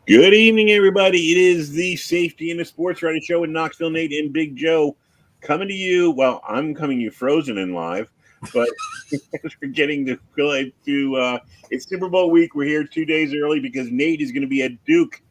Good evening, everybody. It is the Safety and the Sportswriter show with Knoxville Nate and Big Joe coming to you. Well, I'm coming to you frozen and live, but as we're getting to it's Super Bowl week. We're here 2 days early because Nate is going to be at Duke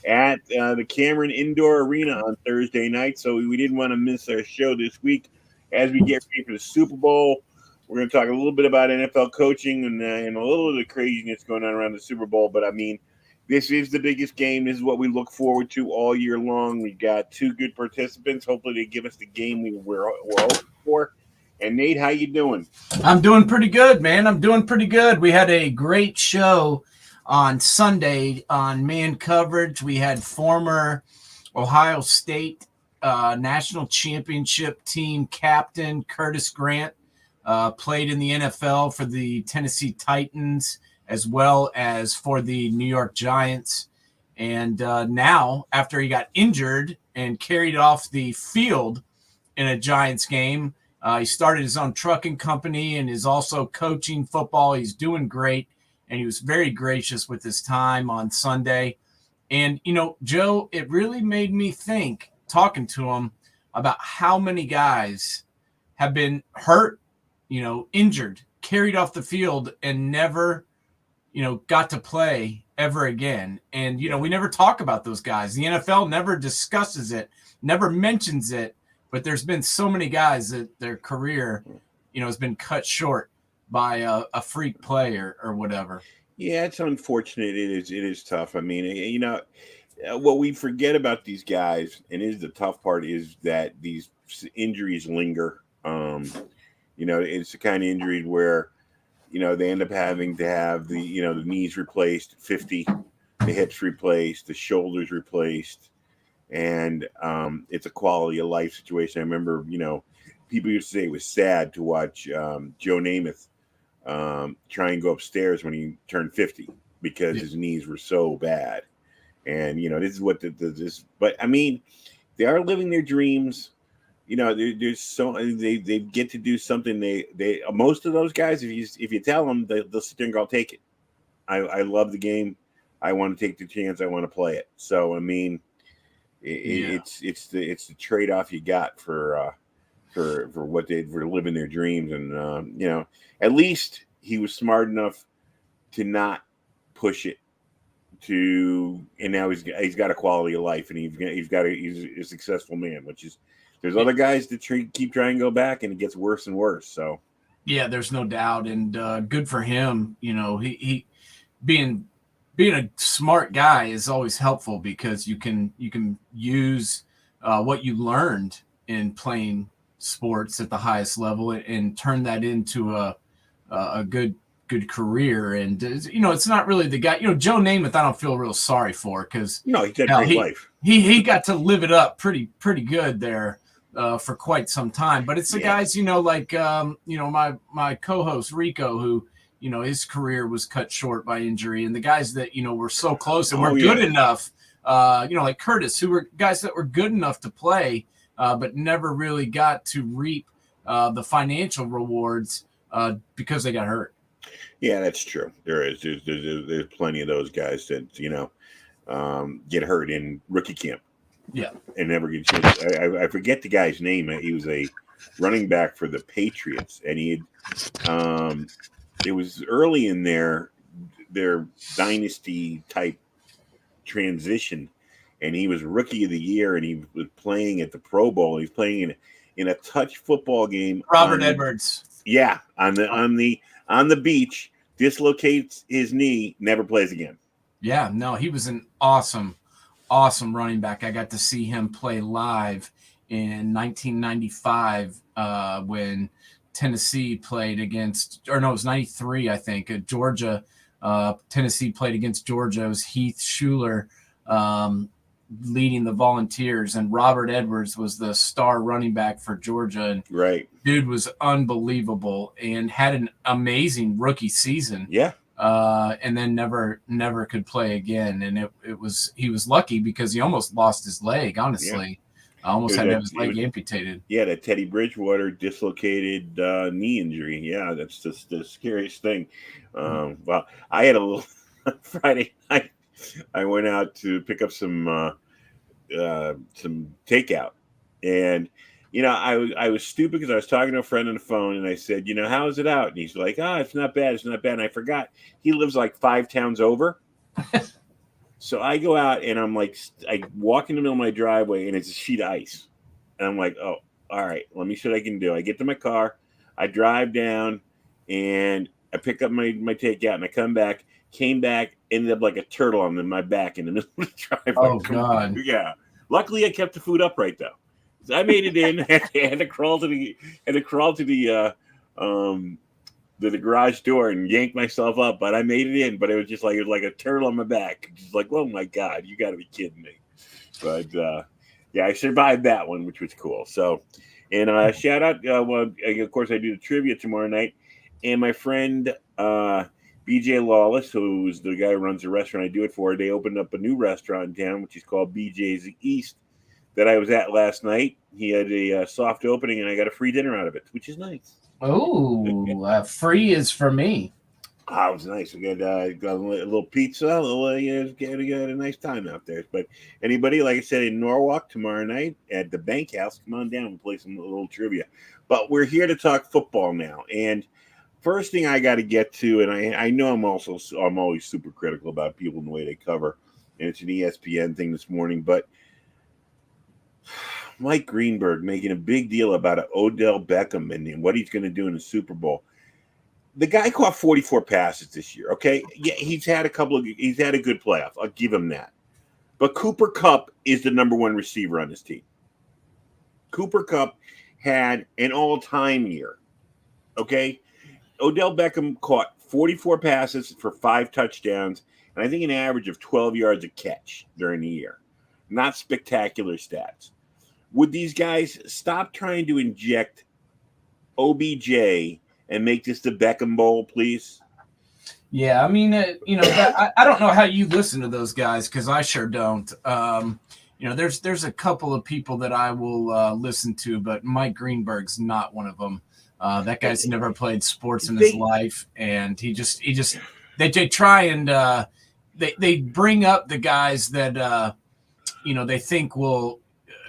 at the Cameron Indoor Arena on Thursday night. So we didn't want to miss our show this week as we get ready for the Super Bowl. We're going to talk a little bit about NFL coaching and a little of the craziness going on around the Super Bowl. But I mean, this is the biggest game. This is what we look forward to all year long. We got two good participants. Hopefully, they give us the game we're hoping for. And Nate, how you doing? I'm doing pretty good, man. I'm doing pretty good. We had a great show on Sunday on man coverage. We had former Ohio State national championship team captain Curtis Grant, played in the NFL for the Tennessee Titans as well as for the New York Giants. And now, after he got injured and carried off the field in a Giants game, he started his own trucking company and is also coaching football. He's doing great, and he was very gracious with his time on Sunday. And, you know, Joe, it really made me think, talking to him, about how many guys have been hurt, injured, carried off the field, and never got to play ever again. And, we never talk about those guys. The NFL never discusses it, never mentions it, but there's been so many guys that their career, has been cut short by a freak play or whatever. Yeah, it's unfortunate. It is tough. I mean, what we forget about these guys, and is the tough part, is that these injuries linger. It's the kind of injury where, they end up having to have the knees replaced 50, the hips replaced, the shoulders replaced. And it's a quality of life situation. I remember, people used to say it was sad to watch Joe Namath try and go upstairs when he turned 50 because his knees were so bad. And, this is what this, but I mean, they are living their dreams. There's so they get to do something. They most of those guys, if you tell them, they'll sit there and go, I'll take it. I love the game. I want to take the chance. I want to play it. So I mean, it's the trade off you got for living their dreams. And at least he was smart enough to not push it and now he's got a quality of life, and he's a successful man, which is. There's other guys that keep trying to go back, and it gets worse and worse. So, yeah, there's no doubt, and good for him. He being a smart guy is always helpful because you can use what you learned in playing sports at the highest level and turn that into a good career. And it's not really the guy. Joe Namath, I don't feel real sorry for because no, he's had a great life. He got to live it up pretty good there. For quite some time, but it's the guys, like my co-host Rico, who his career was cut short by injury, and the guys that were so close and were good enough, like Curtis, who were guys that were good enough to play, but never really got to reap the financial rewards because they got hurt. Yeah, that's true. There's plenty of those guys that get hurt in rookie camp. Yeah, and never get a chance. I forget the guy's name. He was a running back for the Patriots, and he had it was early in their dynasty type transition, and he was rookie of the year, and he was playing at the Pro Bowl. He's playing in a touch football game. Robert Edwards. Yeah, on the beach, dislocates his knee, never plays again. Yeah, no, he was an awesome running back. I got to see him play live in 1995 when Tennessee played against, or no, it was 93, I think, at Georgia. Tennessee played against Georgia. It was Heath Shuler leading the Volunteers, and Robert Edwards was the star running back for Georgia. And right, dude was unbelievable and had an amazing rookie season. Yeah. And then never could play again. And he was lucky because he almost lost his leg, honestly. I almost had to have his leg amputated. Yeah, that Teddy Bridgewater dislocated knee injury. Yeah, that's just the scariest thing. Well, I had a little Friday night. I went out to pick up some takeout, and I was stupid because I was talking to a friend on the phone, and I said, how is it out? And he's like, it's not bad, it's not bad. And I forgot he lives like 5 towns over. So I go out and I'm like, I walk in the middle of my driveway and it's a sheet of ice, and I'm like, oh, all right, let me see what I can do. I get to my car, I drive down, and I pick up my takeout, and I came back, ended up like a turtle on my back in the middle of the driveway. Oh God! Yeah. Luckily, I kept the food upright though. So I made it in. I had to crawl to the garage door and yank myself up, but I made it in. But it was like a turtle on my back. Just like, oh my God, you got to be kidding me! But yeah, I survived that one, which was cool. So, and shout out. Well, of course, I do the trivia tomorrow night, and my friend BJ Lawless, who's the guy who runs the restaurant I do it for, they opened up a new restaurant in town, which is called BJ's East, that I was at last night. He had a soft opening, and I got a free dinner out of it, which is nice. Oh, free is for me. Oh, it was nice. We got a little pizza. Got a nice time out there. But anybody, like I said, in Norwalk tomorrow night at the Bank House, come on down and play some little trivia. But we're here to talk football now. And first thing I got to get to, and I know I'm always super critical about people and the way they cover, and it's an ESPN thing this morning, but Mike Greenberg making a big deal about Odell Beckham and what he's going to do in the Super Bowl. The guy caught 44 passes this year. Okay, yeah, he's had a good playoff. I'll give him that. But Cooper Kupp is the number one receiver on this team. Cooper Kupp had an all-time year. Okay, Odell Beckham caught 44 passes for 5 touchdowns, and I think an average of 12 yards a catch during the year. Not spectacular stats. Would these guys stop trying to inject OBJ and make this the Beckham Bowl, please? Yeah, I mean, I don't know how you listen to those guys, because I sure don't. There's a couple of people that I will listen to, but Mike Greenberg's not one of them. That guy's never played sports in his life, and they try and they bring up the guys that they think will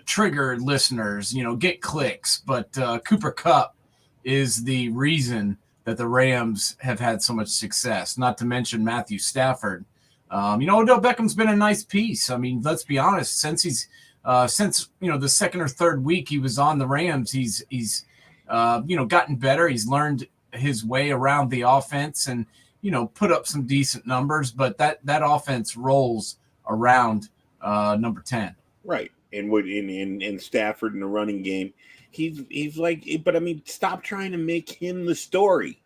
trigger listeners, get clicks. But Cooper Kupp is the reason that the Rams have had so much success. Not to mention Matthew Stafford. Odell Beckham's been a nice piece. I mean, let's be honest. Since the second or third week he was on the Rams, he's gotten better. He's learned his way around the offense and put up some decent numbers. But that offense rolls around number 10. Right, and in Stafford in the running game. He's like, but I mean, stop trying to make him the story.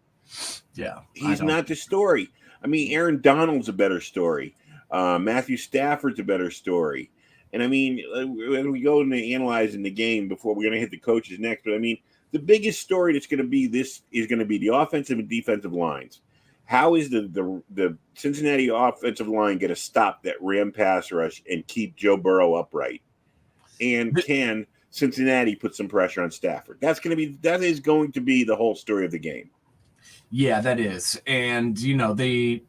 Yeah, he's not the story. I mean, Aaron Donald's a better story. Matthew Stafford's a better story. And I mean, when we go into analyzing the game before we're going to hit the coaches next, but I mean, the biggest story that's going to be the offensive and defensive lines. How is the Cincinnati offensive line going to stop that Ram pass rush and keep Joe Burrow upright? And can Cincinnati put some pressure on Stafford? That is going to be the whole story of the game. Yeah, that is. And the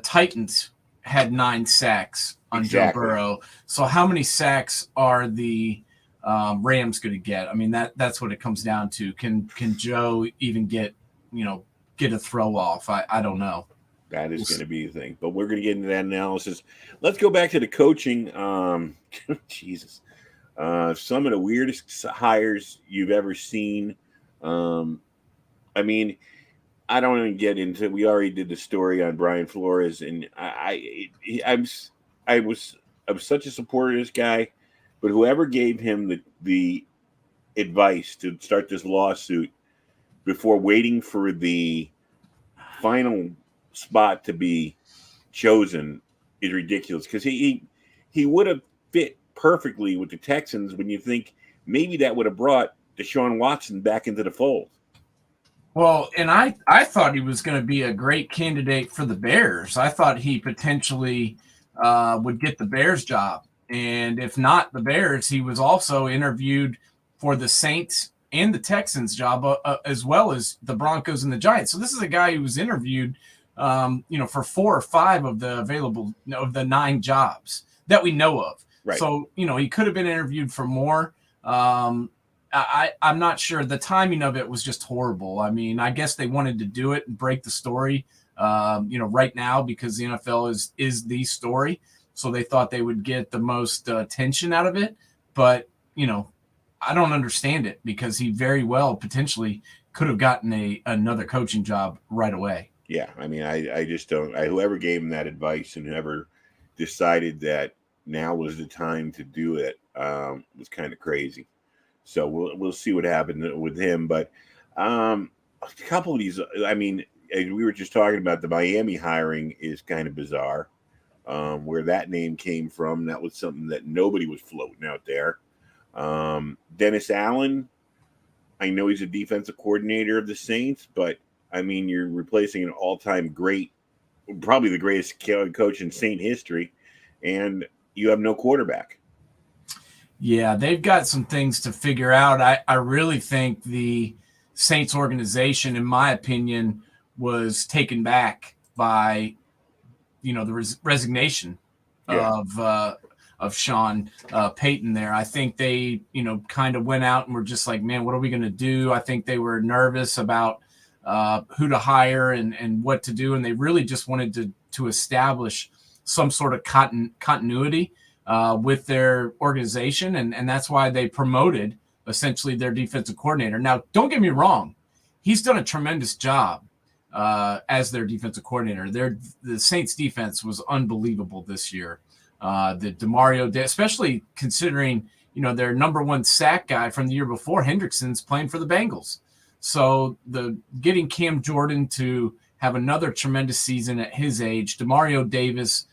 Titans had 9 sacks on Joe Burrow. So how many sacks are the Rams going to get? I mean, that's what it comes down to. Can Joe even get a throw off? I don't know. That is going to be the thing. But we're going to get into that analysis. Let's go back to the coaching. Jesus. Some of the weirdest hires you've ever seen. I mean, I don't even get into. We already did the story on Brian Flores, and I was such a supporter of this guy, but whoever gave him the advice to start this lawsuit before waiting for the final spot to be chosen is ridiculous, because he would have fit perfectly with the Texans when you think maybe that would have brought Deshaun Watson back into the fold. Well, and I thought he was going to be a great candidate for the Bears. I thought he potentially would get the Bears job. And if not the Bears, he was also interviewed for the Saints and the Texans job, as well as the Broncos and the Giants. So this is a guy who was interviewed for 4 or 5 of the available of the 9 jobs that we know of. Right. So, he could have been interviewed for more. I'm not sure. The timing of it was just horrible. I mean, I guess they wanted to do it and break the story, right now because the NFL is the story. So they thought they would get the most attention out of it. But, I don't understand it because he very well potentially could have gotten another coaching job right away. Yeah, I mean, I just don't. Whoever gave him that advice and whoever decided that now was the time to do it was kind of crazy. So we'll see what happened with him. But a couple of these, I mean, we were just talking about the Miami hiring is kind of bizarre. Where that name came from, that was something that nobody was floating out there. Dennis Allen, I know he's a defensive coordinator of the Saints, but I mean, you're replacing an all-time great, probably the greatest coach in Saint history, and you have no quarterback. Yeah, they've got some things to figure out. I really think the Saints organization, in my opinion, was taken back by, the resignation of Sean Payton there. I think they, kind of went out and were just like, man, what are we going to do? I think they were nervous about who to hire and what to do. And they really just wanted to establish some sort of continuity with their organization. And that's why they promoted essentially their defensive coordinator. Now, don't get me wrong. He's done a tremendous job as their defensive coordinator. The Saints defense was unbelievable this year. The DeMario, especially considering, their number 1 sack guy from the year before, Hendrickson's playing for the Bengals. So getting Cam Jordan to have another tremendous season at his age, DeMario Davis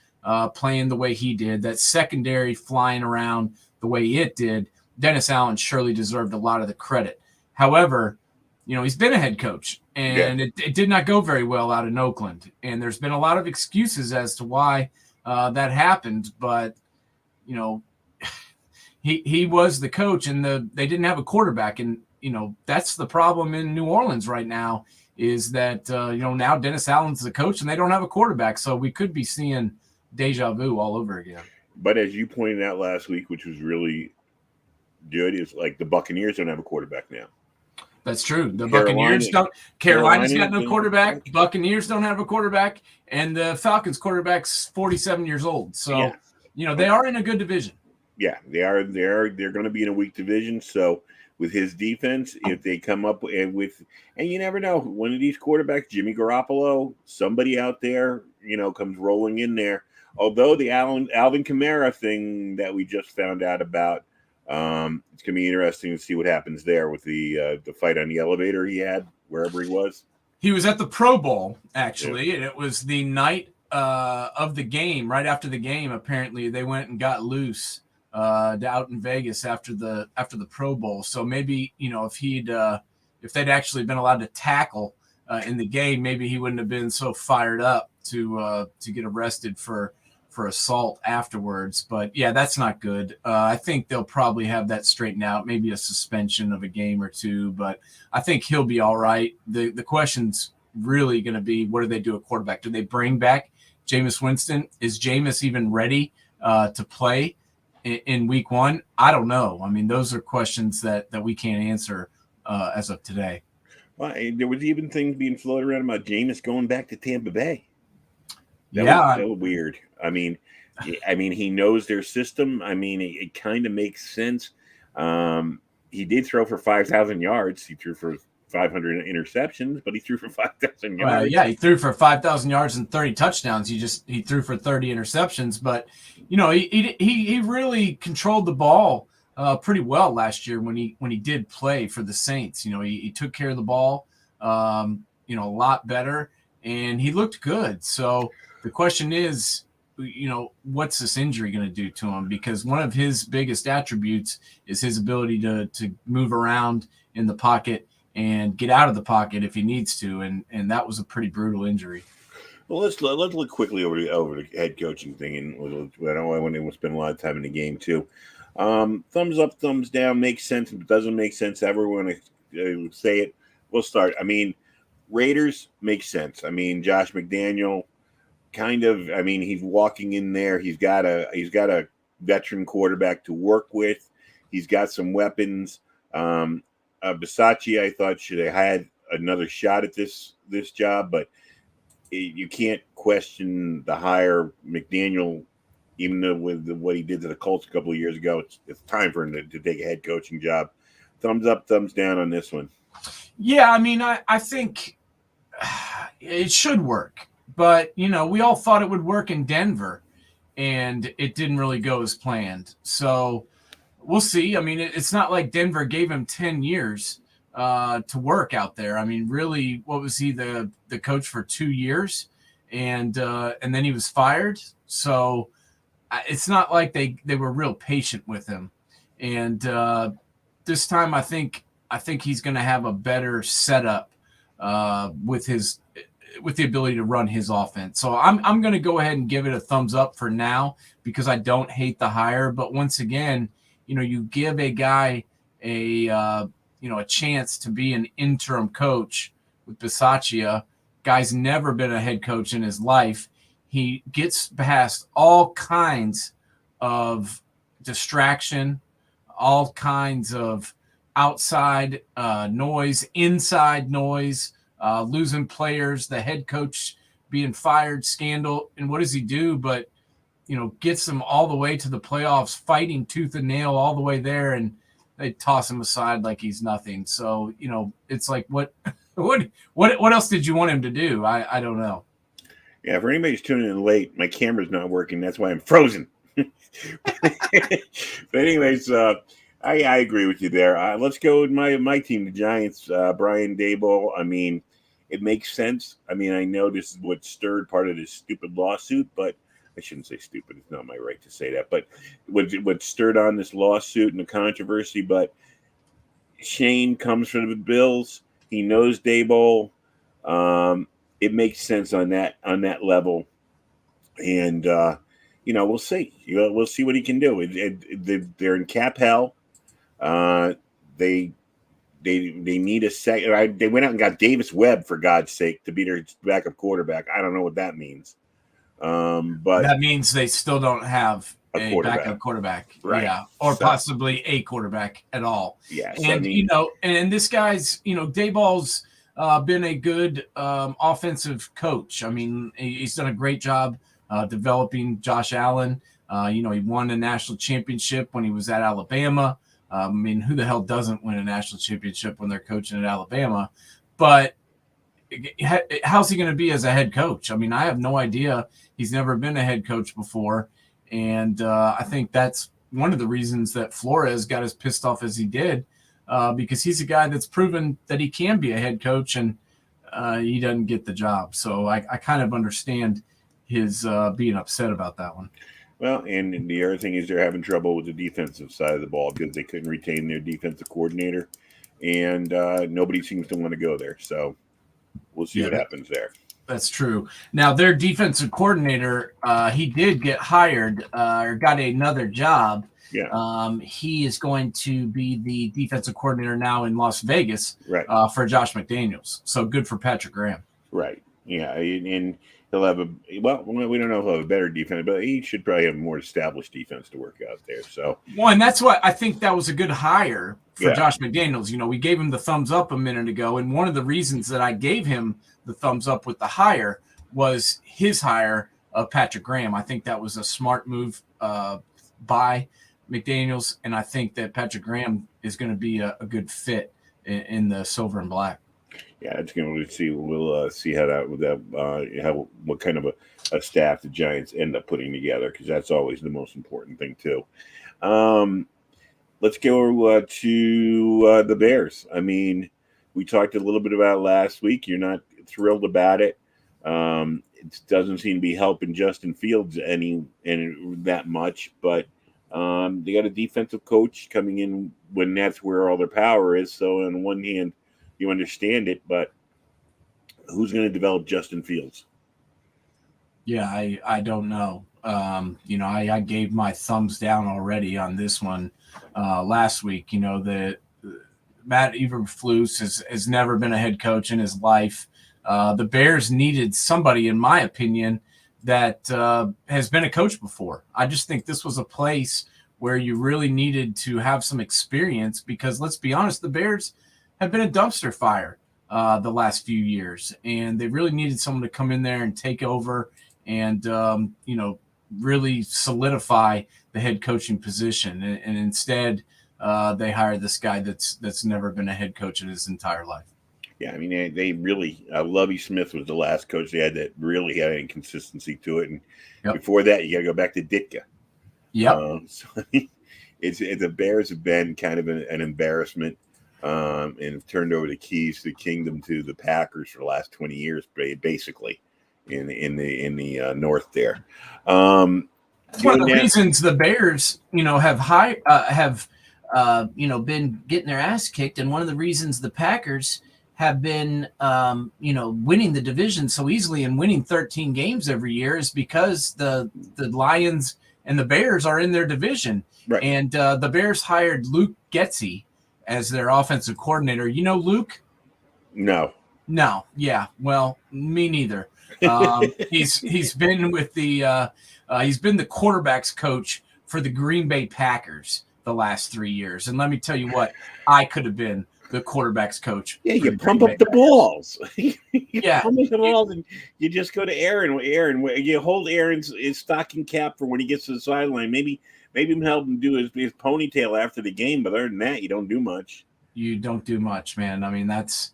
playing the way he did, that secondary flying around the way it did, Dennis Allen surely deserved a lot of the credit. However, he's been a head coach, and it did not go very well out in Oakland. And there's been a lot of excuses as to why that happened. But, he was the coach, and they didn't have a quarterback. And, that's the problem in New Orleans right now is that, now Dennis Allen's the coach, and they don't have a quarterback. So we could be seeing deja vu all over again. But as you pointed out last week, which was really good, is like the Buccaneers don't have a quarterback now. That's true. The Buccaneers don't. Carolina's got no quarterback. Buccaneers don't have a quarterback, and the Falcons quarterback's 47 years old. So, they are in a good division. Yeah, they are. They're going to be in a weak division. So, with his defense, if they come up and you never know, one of these quarterbacks, Jimmy Garoppolo, somebody out there, comes rolling in there. Although the Alvin Kamara thing that we just found out about. It's going to be interesting to see what happens there with the fight on the elevator he had, wherever he was. He was at the Pro Bowl, actually, and it was the night of the game. Right after the game, apparently, they went and got loose out in Vegas after the Pro Bowl. So maybe, if they'd actually been allowed to tackle in the game, maybe he wouldn't have been so fired up to get arrested for assault afterwards. But yeah, that's not good. I think they'll probably have that straightened out, maybe a suspension of a game or two, but I think he'll be all right. The question's really going to be, what do they do at quarterback? Do they bring back Jameis Winston? Is Jameis even ready to play in week 1? I don't know. I mean, those are questions that we can't answer as of today. Well, there was even things being floated around about Jameis going back to Tampa Bay. That was weird. I mean, he knows their system. I mean, it kind of makes sense. He did throw for 5,000 yards. He threw for 500 interceptions, but he threw for 5,000 yards. Yeah, he threw for 5,000 yards and 30 touchdowns. He threw for 30 interceptions, but he really controlled the ball pretty well last year when he did play for the Saints. He took care of the ball, a lot better, and he looked good. So the question is, what's this injury going to do to him? Because one of his biggest attributes is his ability to move around in the pocket and get out of the pocket if he needs to. And that was a pretty brutal injury. Well, let's look quickly over the head coaching thing, and I don't want to spend a lot of time in the game too. Thumbs up, thumbs down makes sense. If it doesn't make sense, everyone say it. We'll start. I mean, Raiders makes sense. I mean, Josh McDaniel, kind of. I mean, he's walking in there. He's got a veteran quarterback to work with. He's got some weapons. Bisaccia, I thought, should have had another shot at this job, but you can't question the hire. McDaniel, even though with what he did to the Colts a couple of years ago, it's time for him to take a head coaching job. Thumbs up, thumbs down on this one. Yeah, I mean, I think it should work, but we all thought it would work in Denver, and it didn't really go as planned. So we'll see. I mean, it's not like Denver gave him 10 years to work out there. I mean, really, what was he, the coach for 2 years, and then he was fired. So it's not like they were real patient with him. And this time, I think he's going to have a better setup with the ability to run his offense. So I'm going to go ahead and give it a thumbs up for now, because I don't hate the hire. But once again, you give a guy a chance to be an interim coach with Bisaccia. Guy's never been a head coach in his life. He gets past all kinds of distraction, all kinds of outside noise, inside noise, losing players, the head coach being fired scandal. And what does he do? But, gets them all the way to the playoffs, fighting tooth and nail all the way there. And they toss him aside like he's nothing. So, it's like, what else did you want him to do? I don't know. Yeah, for anybody who's tuning in late, my camera's not working. That's why I'm frozen. But anyways, I agree with you there. Let's go with my team, the Giants. Brian Daboll. I mean, it makes sense. I mean, I know this is what stirred part of this stupid lawsuit, but I shouldn't say stupid. It's not my right to say that. But what stirred on this lawsuit and the controversy, but Shane comes from the Bills. He knows Daboll. It makes sense on that level. And, we'll see. We'll see what he can do. They're in cap hell. They need a second. They went out and got Davis Webb, for God's sake, to be their backup quarterback. I don't know what that means. But that means they still don't have a backup quarterback, right? Yeah, or possibly a quarterback at all. Yeah, so, and and this guy's, Daboll's been a good offensive coach. I mean, he's done a great job developing Josh Allen. He won a national championship when he was at Alabama. I mean, who the hell doesn't win a national championship when they're coaching at Alabama? But how's he going to be as a head coach? I mean, I have no idea. He's never been a head coach before. And I think that's one of the reasons that Flores got as pissed off as he did, because he's a guy that's proven that he can be a head coach, and he doesn't get the job. So I kind of understand his being upset about that one. Well, and the other thing is they're having trouble with the defensive side of the ball because they couldn't retain their defensive coordinator, and nobody seems to want to go there. So we'll see what happens there. That's true. Now, their defensive coordinator, he did get hired or got another job. Yeah. He is going to be the defensive coordinator now in Las Vegas, right, for Josh McDaniels. So good for Patrick Graham. Right. Yeah. And he'll have we don't know if he'll have a better defense, but he should probably have a more established defense to work out there. So, well, and that's what I think that was a good hire for Josh McDaniels. We gave him the thumbs up a minute ago, and one of the reasons that I gave him the thumbs up with the hire was his hire of Patrick Graham. I think that was a smart move by McDaniels, and I think that Patrick Graham is going to be a good fit in the silver and black. Yeah, it's going to see. We'll see what kind of a staff the Giants end up putting together, because that's always the most important thing too. Let's go to the Bears. I mean, we talked a little bit about it last week. You're not thrilled about it. It doesn't seem to be helping Justin Fields any that much, but they got a defensive coach coming in when that's where all their power is. So on one hand, you understand it, but who's going to develop Justin Fields? Yeah, I don't know. I gave my thumbs down already on this one last week. That Matt Eberflus has never been a head coach in his life. The Bears needed somebody, in my opinion, that has been a coach before. I just think this was a place where you really needed to have some experience because, let's be honest, the Bears have been a dumpster fire the last few years, and they really needed someone to come in there and take over and, really solidify the head coaching position. And instead, they hired this guy that's never been a head coach in his entire life. Yeah, I mean, they really, Lovie Smith was the last coach they had that really had any consistency to it. And before that, you got to go back to Ditka. Yeah. So the Bears have been kind of an embarrassment and have turned over the keys to the kingdom to the Packers for the last 20 years, basically, in the North there. That's one of the reasons the Bears, have been getting their ass kicked, and one of the reasons the Packers have been, winning the division so easily and winning 13 games every year is because the Lions and the Bears are in their division. Right. And the Bears hired Luke Getsy as their offensive coordinator. You know Luke? No. Yeah. Well, me neither. He's been with the he's been the quarterbacks coach for the Green Bay Packers the last 3 years. And let me tell you what, I could have been the quarterbacks coach. Yeah, you pump up the balls. You pump up the balls, and you just go to Aaron. You hold Aaron's stocking cap for when he gets to the sideline. Maybe help him do his ponytail after the game. But other than that, you don't do much. You don't do much, man. I mean, that's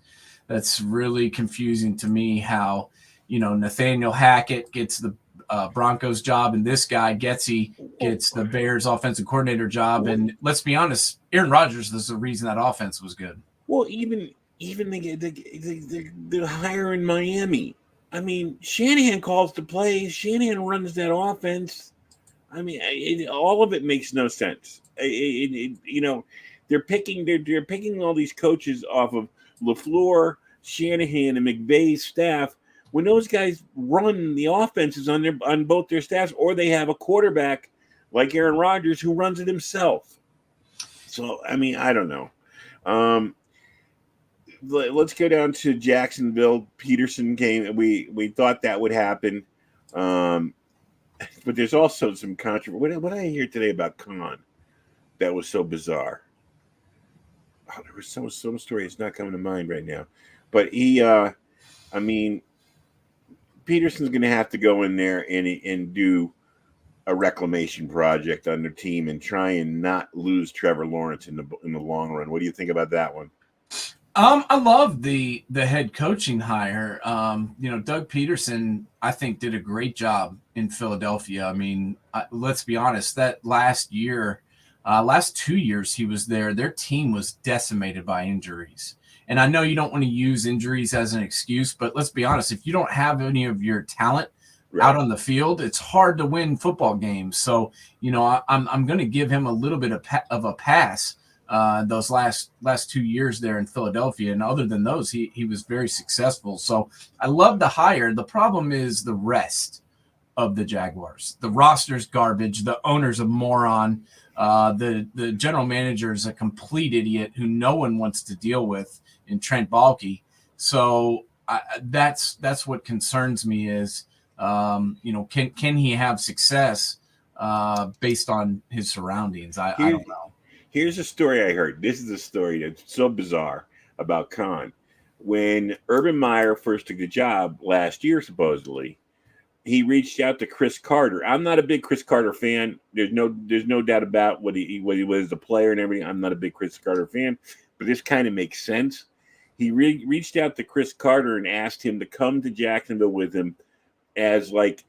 really confusing to me how, Nathaniel Hackett gets the Broncos job, and this guy Getsy gets the Bears offensive coordinator job. And let's be honest, Aaron Rodgers is the reason that offense was good. Well, even the hire in Miami. I mean, Shanahan calls the plays. Shanahan runs that offense. I mean, all of it makes no sense. They're picking all these coaches off of LaFleur, Shanahan, and McVay's staff. When those guys run the offenses on both their staffs, or they have a quarterback like Aaron Rodgers who runs it himself. So, I mean, I don't know. Let's go down to Jacksonville. Peterson came. We thought that would happen, but there's also some controversy. What did I hear today about Khan that was so bizarre? Oh, there was some story. It's not coming to mind right now, but Peterson's going to have to go in there and do a reclamation project on their team and try and not lose Trevor Lawrence in the long run. What do you think about that one? I love the head coaching hire. Doug Peterson, I think, did a great job in Philadelphia. I mean, let's be honest, that last 2 years he was there, their team was decimated by injuries. And I know you don't want to use injuries as an excuse, but let's be honest, if you don't have any of your talent out on the field, it's hard to win football games. So, I'm going to give him a little bit of a pass those last 2 years there in Philadelphia. And other than those, he was very successful. So I love the hire. The problem is the rest of the Jaguars. The roster's garbage. The owner's a moron. The general manager is a complete idiot who no one wants to deal with in Trent Baalke. So that's what concerns me is, can he have success based on his surroundings? I don't know. Here's a story I heard. This is a story that's so bizarre about Khan. When Urban Meyer first took the job last year, supposedly, he reached out to Chris Carter. I'm not a big Chris Carter fan. There's no doubt about what he was as a player and everything. I'm not a big Chris Carter fan, but this kind of makes sense. He reached out to Chris Carter and asked him to come to Jacksonville with him as like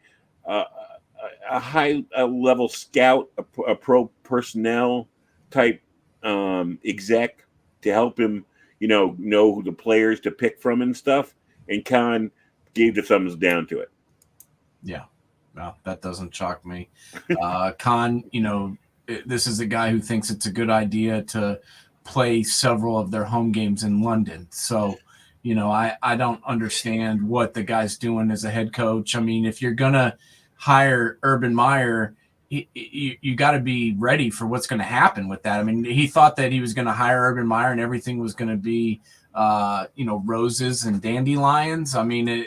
a high level scout, a pro personnel type exec to help him, know who the players to pick from and stuff. And Khan gave the thumbs down to it. Yeah, well, that doesn't shock me. Khan, this is a guy who thinks it's a good idea to play several of their home games in London. So, I don't understand what the guy's doing as a head coach. I mean, if you're going to hire Urban Meyer, you got to be ready for what's going to happen with that. I mean, he thought that he was going to hire Urban Meyer and everything was going to be roses and dandelions. I mean,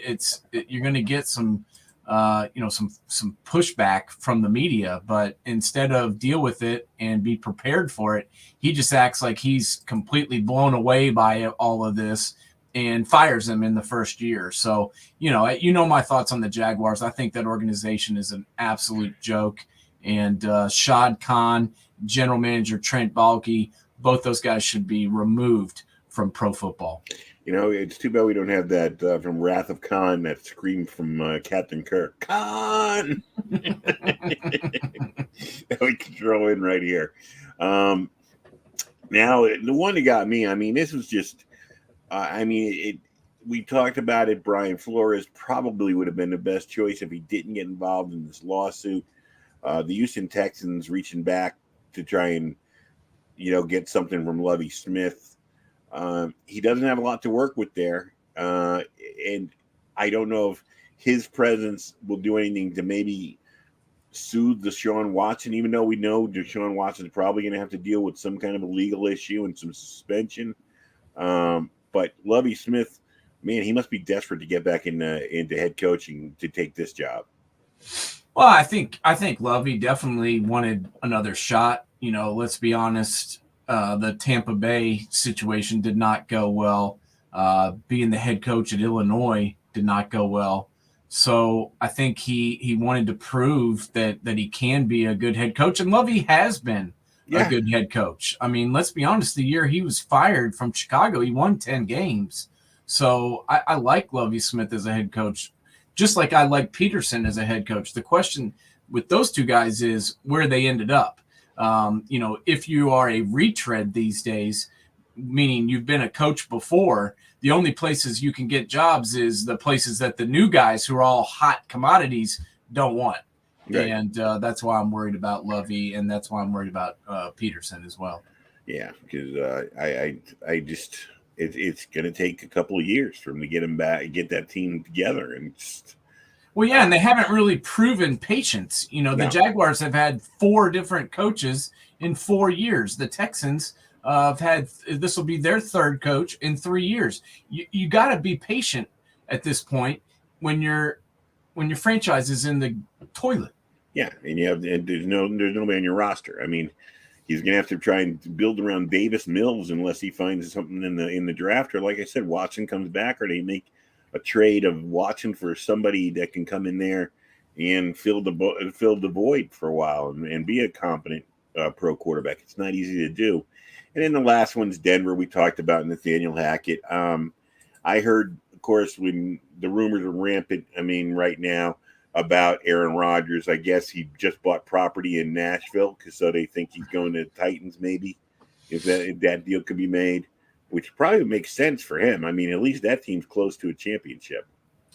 you're going to get some some pushback from the media, but instead of deal with it and be prepared for it, he just acts like he's completely blown away by all of this and fires them in the first year. So, my thoughts on the Jaguars. I think that organization is an absolute joke. And Shad Khan, general manager Trent Baalke, both those guys should be removed from pro football. It's too bad we don't have that from Wrath of Khan, that scream from Captain Kirk. Khan! That we can throw in right here. Now, the one that got me, I mean, this was just, we talked about it. Brian Flores probably would have been the best choice if he didn't get involved in this lawsuit. The Houston Texans reaching back to try and, get something from Lovie Smith. He doesn't have a lot to work with there. And I don't know if his presence will do anything to maybe soothe Deshaun Watson, even though we know Deshaun Watson is probably going to have to deal with some kind of a legal issue and some suspension. But Lovie Smith, man, he must be desperate to get back into head coaching to take this job. Well, I think Lovie definitely wanted another shot. Let's be honest. The Tampa Bay situation did not go well. Being the head coach at Illinois did not go well. So I think he wanted to prove that he can be a good head coach. And Lovie has been a good head coach. I mean, let's be honest, the year he was fired from Chicago, he won 10 games. So I like Lovie Smith as a head coach, just like I like Peterson as a head coach. The question with those two guys is where they ended up. If you are a retread these days, meaning you've been a coach before, the only places you can get jobs is the places that the new guys who are all hot commodities don't want. Right. And that's why I'm worried about Lovie, and that's why I'm worried about Peterson as well. Yeah, because I just it's going to take a couple of years for him to get him back, get that team together, and just. Well, yeah, and they haven't really proven patience. The Jaguars have had 4 different coaches in 4 years. The Texans have had this will be their 3rd coach in 3 years. You got to be patient at this point when your franchise is in the toilet. Yeah, and there's nobody on your roster. I mean, he's going to have to try and build around Davis Mills unless he finds something in the draft, or like I said, Watson comes back, or they make a trade of Watson for somebody that can come in there and fill the void for a while and be a competent pro quarterback. It's not easy to do. And then the last one's Denver. We talked about Nathaniel Hackett. I heard, of course, when the rumors are rampant, right now about Aaron Rodgers. I guess he just bought property in Nashville so they think he's going to the Titans maybe, if that deal could be made. Which probably makes sense for him. At least that team's close to a championship.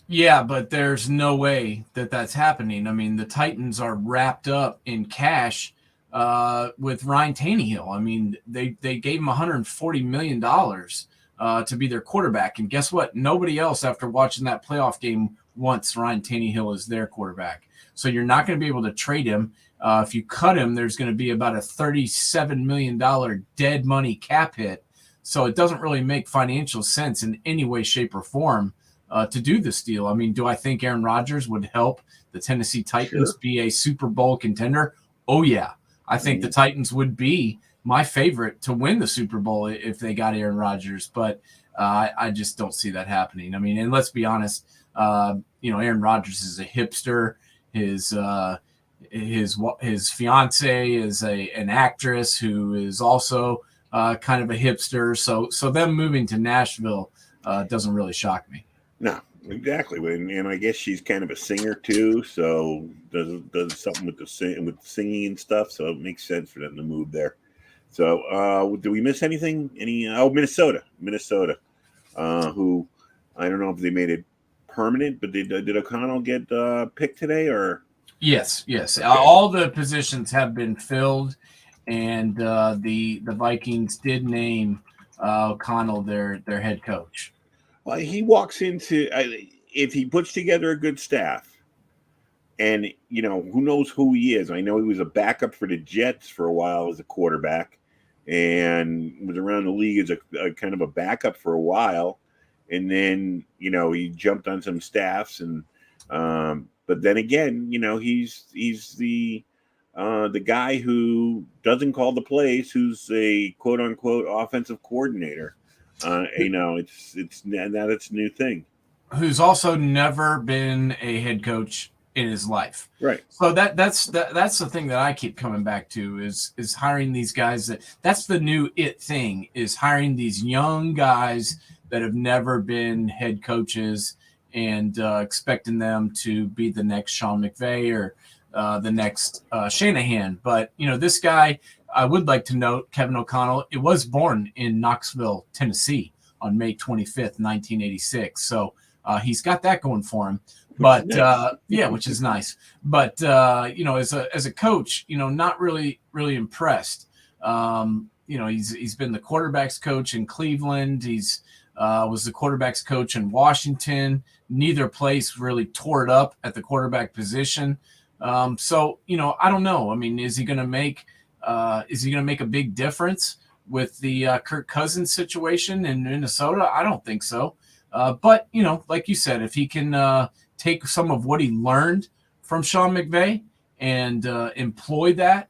Yeah, but there's no way that that's happening. The Titans are wrapped up in cash with Ryan Tannehill. They gave him $140 million to be their quarterback. And guess what? Nobody else, after watching that playoff game, wants Ryan Tannehill as their quarterback. So you're not going to be able to trade him. If you cut him, there's going to be about a $37 million dead money cap hit. So it doesn't really make financial sense in any way, shape, or form to do this deal. Do I think Aaron Rodgers would help the Tennessee Titans be a Super Bowl contender? Oh, yeah. I think the Titans would be my favorite to win the Super Bowl if they got Aaron Rodgers. But I just don't see that happening. And let's be honest, Aaron Rodgers is a hipster. His fiance is an actress who is also kind of a hipster, so them moving to Nashville doesn't really shock me. No, exactly, and I guess she's kind of a singer too, so does something with the singing and stuff. So it makes sense for them to move there. So, do we miss anything? Minnesota, who I don't know if they made it permanent, but did O'Connell get picked today or? Yes. Okay. All the positions have been filled. And the Vikings did name O'Connell their head coach. Well, he walks into if he puts together a good staff, and who knows who he is. I know he was a backup for the Jets for a while as a quarterback. and was around the league as a kind of a backup for a while, and then he jumped on some staffs, and but then again, he's the guy who doesn't call the plays, who's a quote unquote offensive coordinator. It's now that's a new thing. Who's also never been a head coach in his life. Right. So that's the thing that I keep coming back to is hiring these guys. That's the new thing, is hiring these young guys that have never been head coaches and expecting them to be the next Sean McVay or the next Shanahan. But this guy, I would like to note, Kevin O'Connell, it was born in Knoxville, Tennessee on May 25th, 1986. So he's got that going for him. But which is nice. But as a coach, not really impressed. He's been the quarterbacks coach in Cleveland. He's was the quarterbacks coach in Washington. Neither place really tore it up at the quarterback position. So I don't know. I mean, is he going to make a big difference with the Kirk Cousins situation in Minnesota? I don't think so. But like you said, if he can take some of what he learned from Sean McVay and employ that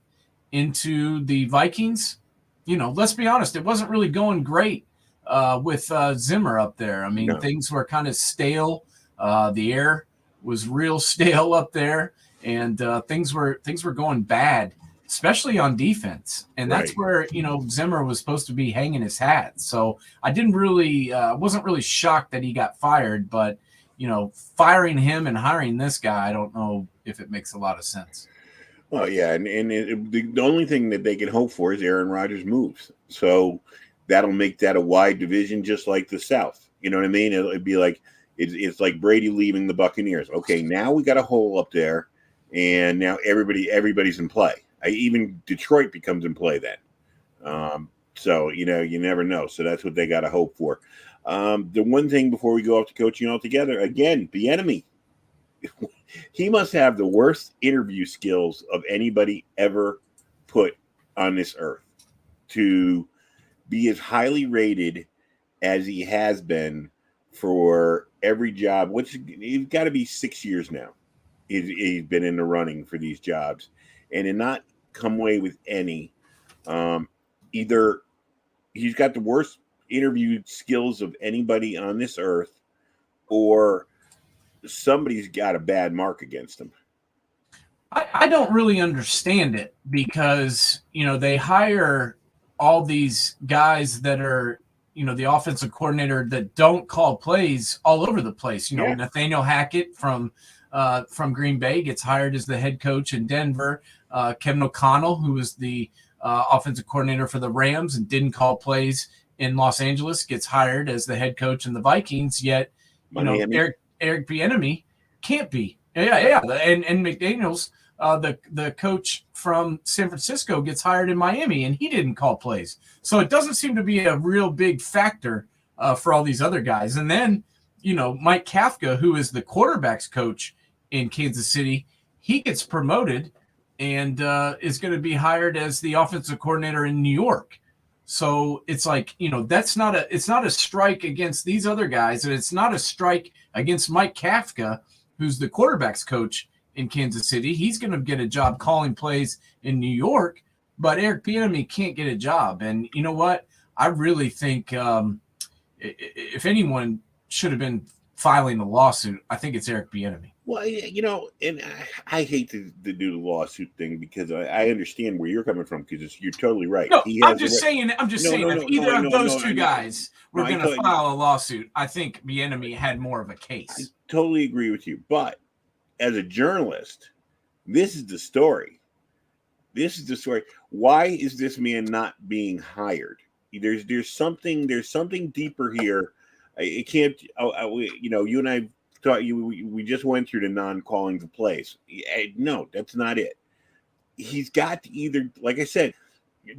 into the Vikings, let's be honest, it wasn't really going great with Zimmer up there. I mean, No. Things were kind of stale. The air was real stale up there, and things were going bad, especially on defense. And that's Right. where Zimmer was supposed to be hanging his hat. So I wasn't really shocked that he got fired, but firing him and hiring this guy, I don't know if it makes a lot of sense. Well, yeah, and the only thing that they can hope for is Aaron Rodgers moves. So that'll make that a wide division, just like the South. You know what I mean? It'd be like it's like Brady leaving the Buccaneers. Okay, now we got a hole up there, and now everybody's in play. Even Detroit becomes in play then. So you never know. So that's what they got to hope for. The one thing before we go off to coaching altogether, again, the enemy. He must have the worst interview skills of anybody ever put on this earth to be as highly rated as he has been for every job, which he's got to be 6 years now. He's been in the running for these jobs and to not come away with any. Either he's got the worst interview skills of anybody on this earth, or somebody's got a bad mark against him. I don't really understand it because, they hire all these guys that are, the offensive coordinator that don't call plays all over the place. Yeah. Nathaniel Hackett from Green Bay gets hired as the head coach in Denver. Kevin O'Connell, who was the offensive coordinator for the Rams and didn't call plays in Los Angeles, gets hired as the head coach in the Vikings. Yet, Eric Bieniemy can't be. Yeah. And McDaniels, the coach from San Francisco, gets hired in Miami, and he didn't call plays. So it doesn't seem to be a real big factor for all these other guys. And then, Mike Kafka, who is the quarterback's coach in Kansas City, he gets promoted and is going to be hired as the offensive coordinator in New York. So it's like, it's not a strike against these other guys, and it's not a strike against Mike Kafka, who's the quarterback's coach in Kansas City. He's going to get a job calling plays in New York, but Eric Bieniemy can't get a job. And you know what? I really think if anyone should have been filing a lawsuit, I think it's Eric Bieniemy. Well, and I hate to do the lawsuit thing because I understand where you're coming from, because you're totally right. No, I'm just saying if either of those two guys were going to file a lawsuit, I think Bieniemy had more of a case. I totally agree with you. But as a journalist, this is the story. Why is this man not being hired? There's something deeper here. It can't. You and I thought we just went through the non-calling the plays. No, that's not it. He's got to either, like I said,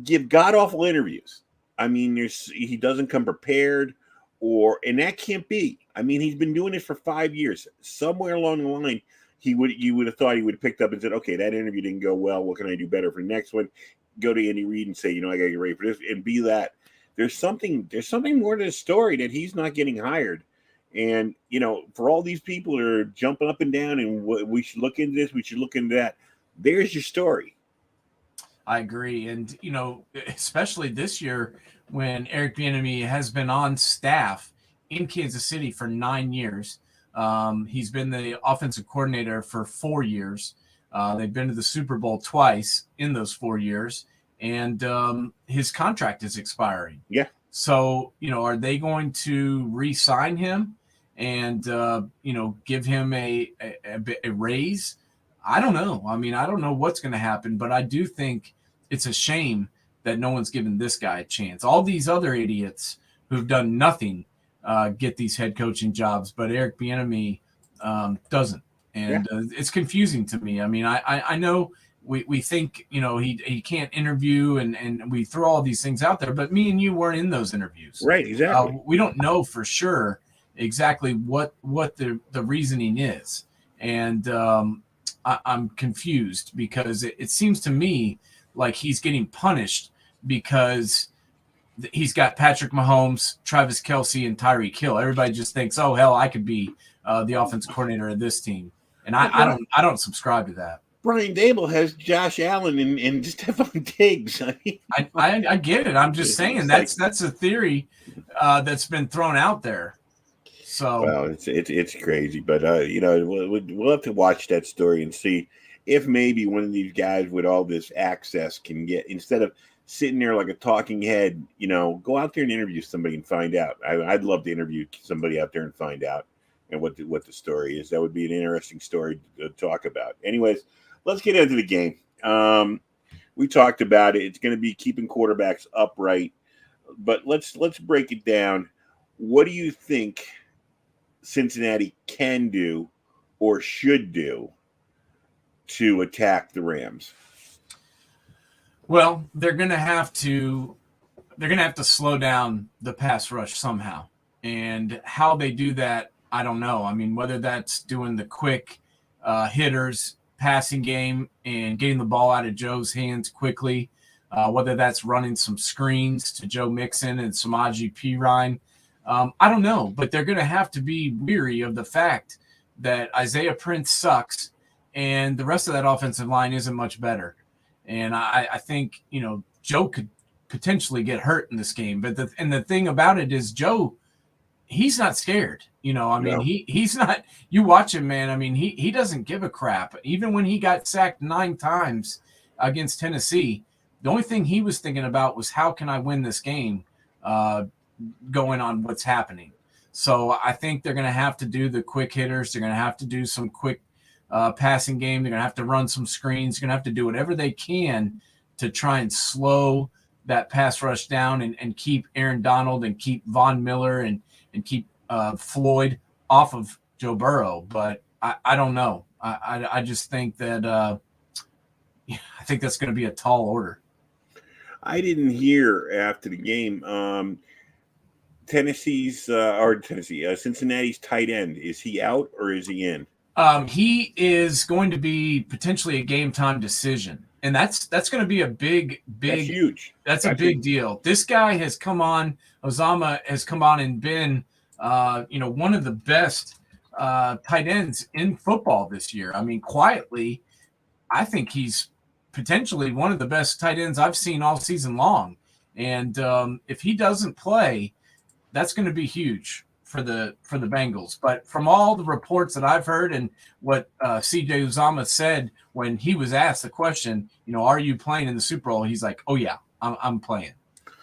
give god-awful interviews. I mean, he doesn't come prepared, and that can't be. I mean, he's been doing it for 5 years. Somewhere along the line, you would have thought he would have picked up and said, okay, that interview didn't go well. What can I do better for the next one? go to Andy Reid and say, I got to get ready for this, and be that there's something more to the story that he's not getting hired. And for all these people that are jumping up and down and we should look into this, we should look into that. There's your story. I agree. And, especially this year when Eric Bieniemy has been on staff in Kansas City for 9 years. He's been the offensive coordinator for 4 years. They've been to the Super Bowl twice in those 4 years. And his contract is expiring. Yeah. So, are they going to re-sign him and, give him a raise? I don't know. I mean, I don't know what's going to happen, but I do think it's a shame that no one's given this guy a chance. All these other idiots who've done nothing get these head coaching jobs, but Eric Bieniemy doesn't. And it's confusing to me. I mean, I know we think, he can't interview and we throw all these things out there, but me and you weren't in those interviews. Right, exactly. We don't know for sure exactly what the reasoning is. And I'm confused because it seems to me like he's getting punished because he's got Patrick Mahomes, Travis Kelce, and Tyreek Hill. Everybody just thinks, oh, hell, I could be the offensive coordinator of this team. And I don't subscribe to that. Brian Dable has Josh Allen and Stephon Diggs. I get it. I'm just saying that's a theory that's been thrown out there. So well, it's crazy, but we'll have to watch that story and see if maybe one of these guys with all this access can get, instead of sitting there like a talking head, go out there and interview somebody and find out. I'd love to interview somebody out there and find out and what the story is. That would be an interesting story to talk about. Anyways, let's get into the game. We talked about it. It's going to be keeping quarterbacks upright, but let's break it down. What do you think Cincinnati can do or should do to attack the Rams? Well, they're going to have to slow down the pass rush somehow. And how they do that, I don't know. I mean, whether that's doing the quick hitters, passing game, and getting the ball out of Joe's hands quickly, whether that's running some screens to Joe Mixon and Samaje Perine. I don't know, but they're going to have to be weary of the fact that Isaiah Prince sucks and the rest of that offensive line isn't much better. And I think, Joe could potentially get hurt in this game. But the thing about it is Joe, he's not scared. No. He's not – you watch him, man. I mean, he doesn't give a crap. Even when he got sacked 9 times against Tennessee, the only thing he was thinking about was how can I win this game going on what's happening. So I think they're going to have to do the quick hitters. They're going to have to do some quick passing game. They're going to have to run some screens. They're going to have to do whatever they can to try and slow that pass rush down and keep Aaron Donald and keep Von Miller and keep Floyd off of Joe Burrow. But I don't know. I just think that I think that's going to be a tall order. I didn't hear after the game. Cincinnati's tight end, is he out or is he in? He is going to be potentially a game time decision, and that's going to be a big. That's huge. That's a big deal. This guy has come on. Uzomah has come on and been, one of the best tight ends in football this year. I mean, quietly, I think he's potentially one of the best tight ends I've seen all season long. And if he doesn't play, that's going to be huge for the Bengals. But from all the reports that I've heard and what C.J. Uzomah said when he was asked the question, are you playing in the Super Bowl? He's like, oh yeah, I'm playing.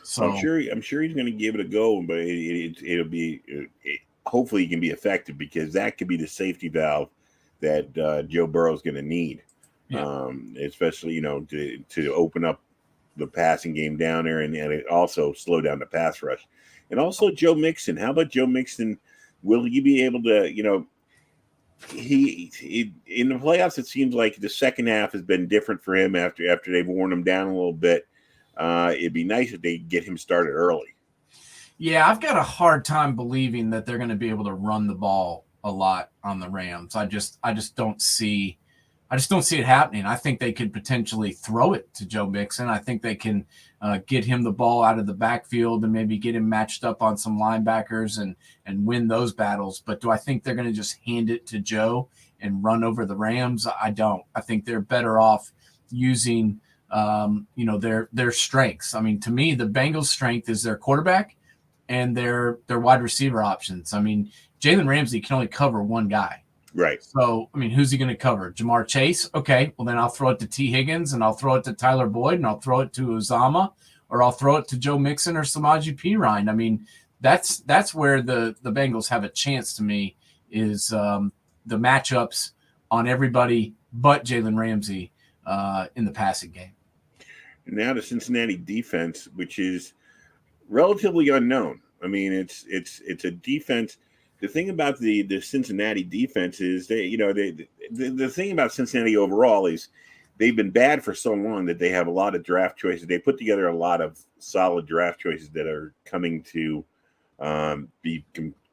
So I'm sure he's going to give it a go, but it'll be hopefully he can be effective because that could be the safety valve that Joe Burrow's going to need, especially to open up the passing game down there and it also slow down the pass rush. And also Joe Mixon. How about Joe Mixon? Will he be able to, he in the playoffs, it seems like the second half has been different for him after they've worn him down a little bit. It'd be nice if they get him started early. Yeah, I've got a hard time believing that they're going to be able to run the ball a lot on the Rams. I just don't see I just don't see it happening. I think they could potentially throw it to Joe Mixon. I think they can get him the ball out of the backfield and maybe get him matched up on some linebackers and win those battles. But do I think they're going to just hand it to Joe and run over the Rams? I don't. I think they're better off using their strengths. I mean, to me, the Bengals' strength is their quarterback and their wide receiver options. I mean, Jalen Ramsey can only cover one guy. Right. So, I mean, who's he going to cover? Jamar Chase? Okay, well, then I'll throw it to T. Higgins, and I'll throw it to Tyler Boyd, and I'll throw it to Uzama, or I'll throw it to Joe Mixon or Samaje Perine. I mean, that's where the Bengals have a chance to me is the matchups on everybody but Jalen Ramsey in the passing game. And now the Cincinnati defense, which is relatively unknown. I mean, it's a defense. The thing about the Cincinnati defense is the thing about Cincinnati overall is they've been bad for so long that they have a lot of draft choices. They put together a lot of solid draft choices that are coming to be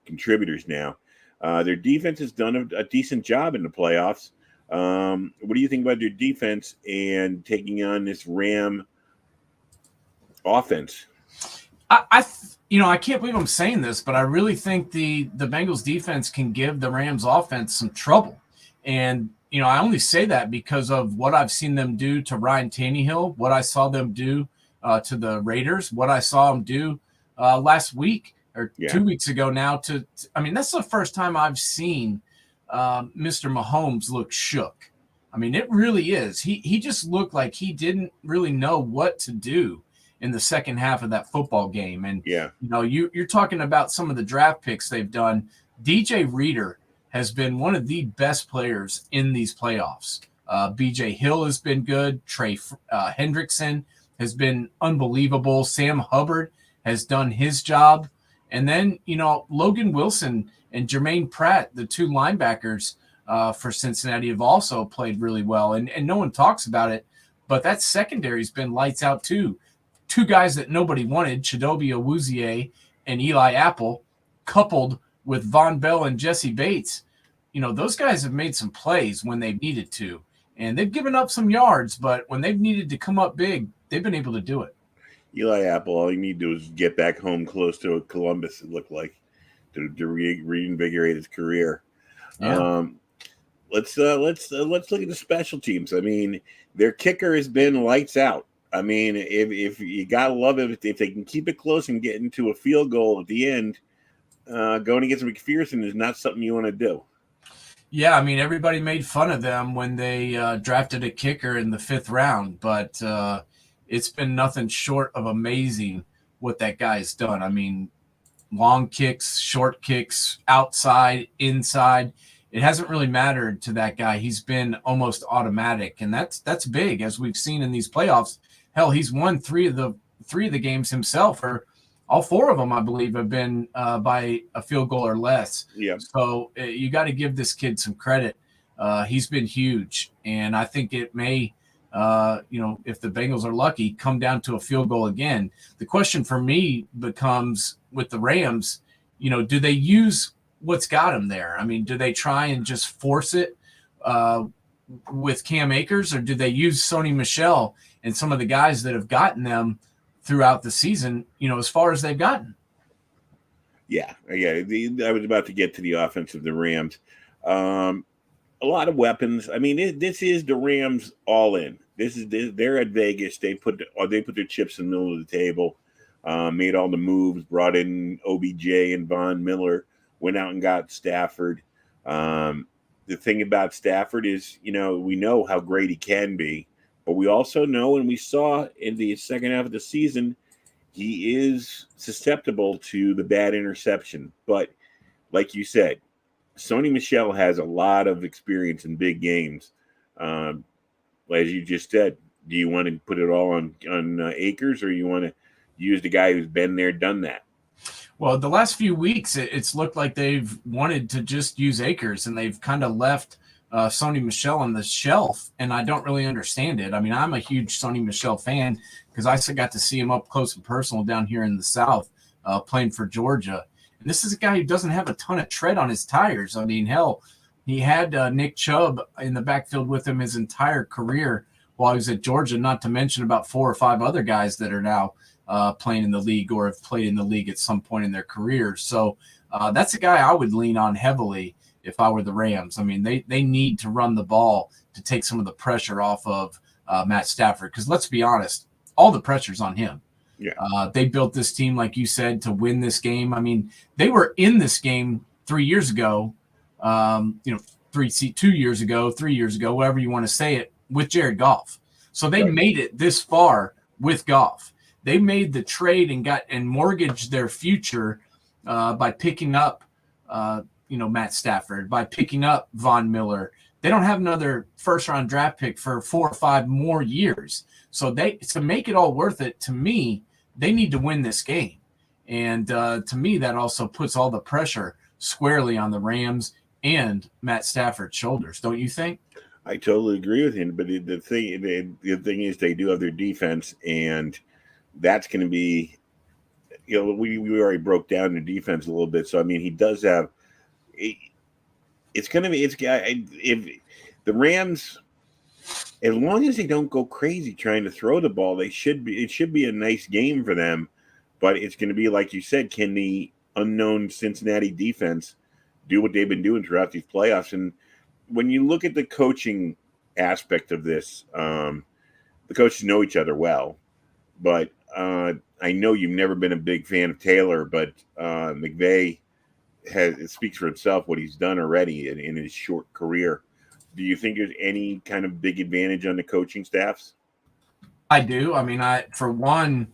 contributors now. Their defense has done a decent job in the playoffs. What do you think about their defense and taking on this Ram offense? I can't believe I'm saying this, but I really think the Bengals defense can give the Rams offense some trouble. And, I only say that because of what I've seen them do to Ryan Tannehill, what I saw them do to the Raiders, what I saw them do last week or 2 weeks ago now. That's the first time I've seen Mr. Mahomes look shook. I mean, it really is. He just looked like he didn't really know what to do in the second half of that football game. And, you're talking about some of the draft picks they've done. DJ Reader has been one of the best players in these playoffs. BJ Hill has been good. Trey Hendrickson has been unbelievable. Sam Hubbard has done his job. And then, Logan Wilson and Jermaine Pratt, the two linebackers for Cincinnati, have also played really well. And no one talks about it, but that secondary's been lights out too. Two guys that nobody wanted, Chidobe Awuzie and Eli Apple, coupled with Von Bell and Jesse Bates. Those guys have made some plays when they've needed to. And they've given up some yards, but when they've needed to come up big, they've been able to do it. Eli Apple, all you need to do is get back home close to Columbus, it looked like, to reinvigorate his career. Yeah. Let's look at the special teams. I mean, their kicker has been lights out. I mean, if you gotta love it, if they can keep it close and get into a field goal at the end, going against McPherson is not something you want to do. Yeah, I mean, everybody made fun of them when they drafted a kicker in the 5th round, but it's been nothing short of amazing what that guy's done. I mean, long kicks, short kicks, outside, inside. It hasn't really mattered to that guy. He's been almost automatic, and that's big, as we've seen in these playoffs. Hell, he's won three of the games himself, or all 4 of them, I believe, have been by a field goal or less. Yeah. So you got to give this kid some credit. He's been huge, and I think it may, if the Bengals are lucky, come down to a field goal again. The question for me becomes with the Rams, do they use what's got him there? I mean, do they try and just force it with Cam Akers, or do they use Sony Michel and some of the guys that have gotten them throughout the season, as far as they've gotten? Yeah. I was about to get to the offense of the Rams. A lot of weapons. I mean, this is the Rams all in. They're at Vegas. They put their chips in the middle of the table, made all the moves, brought in OBJ and Von Miller, went out and got Stafford. The thing about Stafford is, we know how great he can be, but we also know, and we saw in the second half of the season, he is susceptible to the bad interception. But like you said, Sony Michel has a lot of experience in big games. As you just said, do you want to put it all on Akers, or you want to use the guy who's been there, done that? Well, the last few weeks, it's looked like they've wanted to just use Akers, and they've kind of left Sony Michel on the shelf, and I don't really understand it. I mean, I'm a huge Sony Michel fan because I got to see him up close and personal down here in the South playing for Georgia. And this is a guy who doesn't have a ton of tread on his tires. I mean, hell, He had Nick Chubb in the backfield with him his entire career while he was at Georgia, not to mention about 4 or 5 other guys that are now playing in the league or have played in the league at some point in their career. So that's a guy I would lean on heavily if I were the Rams. I mean, they need to run the ball to take some of the pressure off of Matt Stafford, because let's be honest, all the pressure's on him. Yeah. They built this team, like you said, to win this game. I mean, they were in this game 3 years ago, 2 years ago, 3 years ago, whatever you want to say it, with Jared Goff. So they made it this far with Goff. They made the trade and mortgaged their future by picking up, Matt Stafford, by picking up Von Miller. They don't have another first-round draft pick for 4 or 5 more years. So to make it all worth it, to me, they need to win this game. And to me, that also puts all the pressure squarely on the Rams and Matt Stafford's shoulders. Don't you think? I totally agree with you. But the thing is, they do have their defense, and that's going to be, we already broke down the defense a little bit. So I mean, he does have. It's going to be if the Rams, as long as they don't go crazy trying to throw the ball, it should be a nice game for them. But it's going to be, like you said, can the unknown Cincinnati defense do what they've been doing throughout these playoffs? And when you look at the coaching aspect of this, the coaches know each other well. But I know you've never been a big fan of Taylor, but McVay it speaks for itself what he's done already in his short career. Do you think there's any kind of big advantage on the coaching staffs? I do. I mean, for one,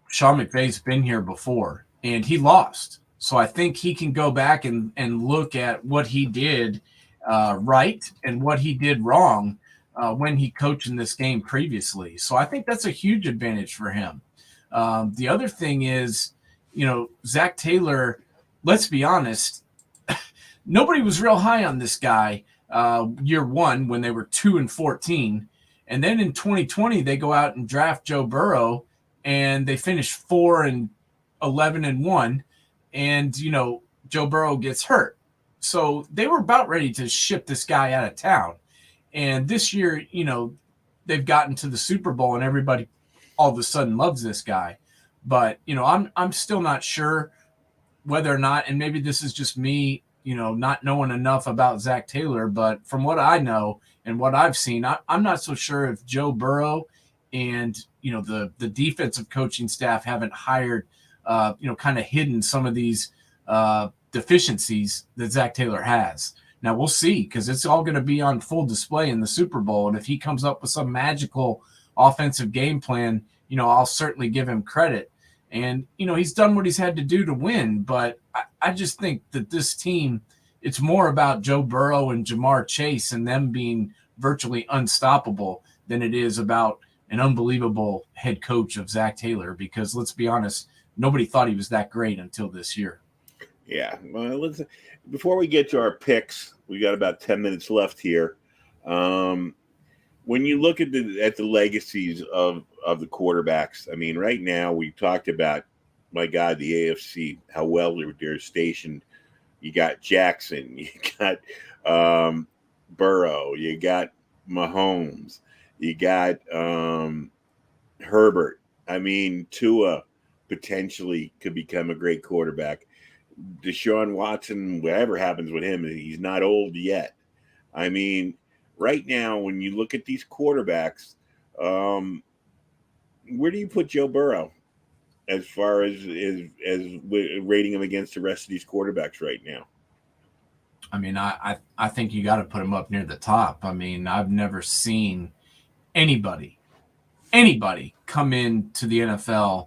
Sean McVay's been here before and he lost. So I think he can go back and look at what he did right and what he did wrong when he coached in this game previously. So I think that's a huge advantage for him. The other thing is, Zach Taylor, let's be honest, nobody was real high on this guy year one when they were 2-14. And then in 2020, they go out and draft Joe Burrow and they finish 4-11-1. And, Joe Burrow gets hurt. So they were about ready to ship this guy out of town. And this year, they've gotten to the Super Bowl and everybody all of a sudden loves this guy. But, I'm still not sure whether or not, and maybe this is just me, not knowing enough about Zach Taylor, but from what I know and what I've seen, I'm not so sure if Joe Burrow and, the defensive coaching staff haven't hired, kind of hidden some of these deficiencies that Zach Taylor has. Now we'll see, because it's all going to be on full display in the Super Bowl. And if he comes up with some magical offensive game plan, I'll certainly give him credit. And, he's done what he's had to do to win. But I just think that this team, it's more about Joe Burrow and Jamar Chase and them being virtually unstoppable than it is about an unbelievable head coach of Zach Taylor. Because let's be honest, nobody thought he was that great until this year. Yeah. Well, before we get to our picks, we got about 10 minutes left here. When you look at the legacies of the quarterbacks, I mean, right now we talked about, my God, the AFC, how well they're stationed. You got Jackson, you got Burrow, you got Mahomes, you got Herbert. I mean, Tua potentially could become a great quarterback. Deshaun Watson, whatever happens with him, he's not old yet. I mean, right now, when you look at these quarterbacks, where do you put Joe Burrow as far as rating him against the rest of these quarterbacks right now? I mean, I think you got to put him up near the top. I mean, I've never seen anybody come into the NFL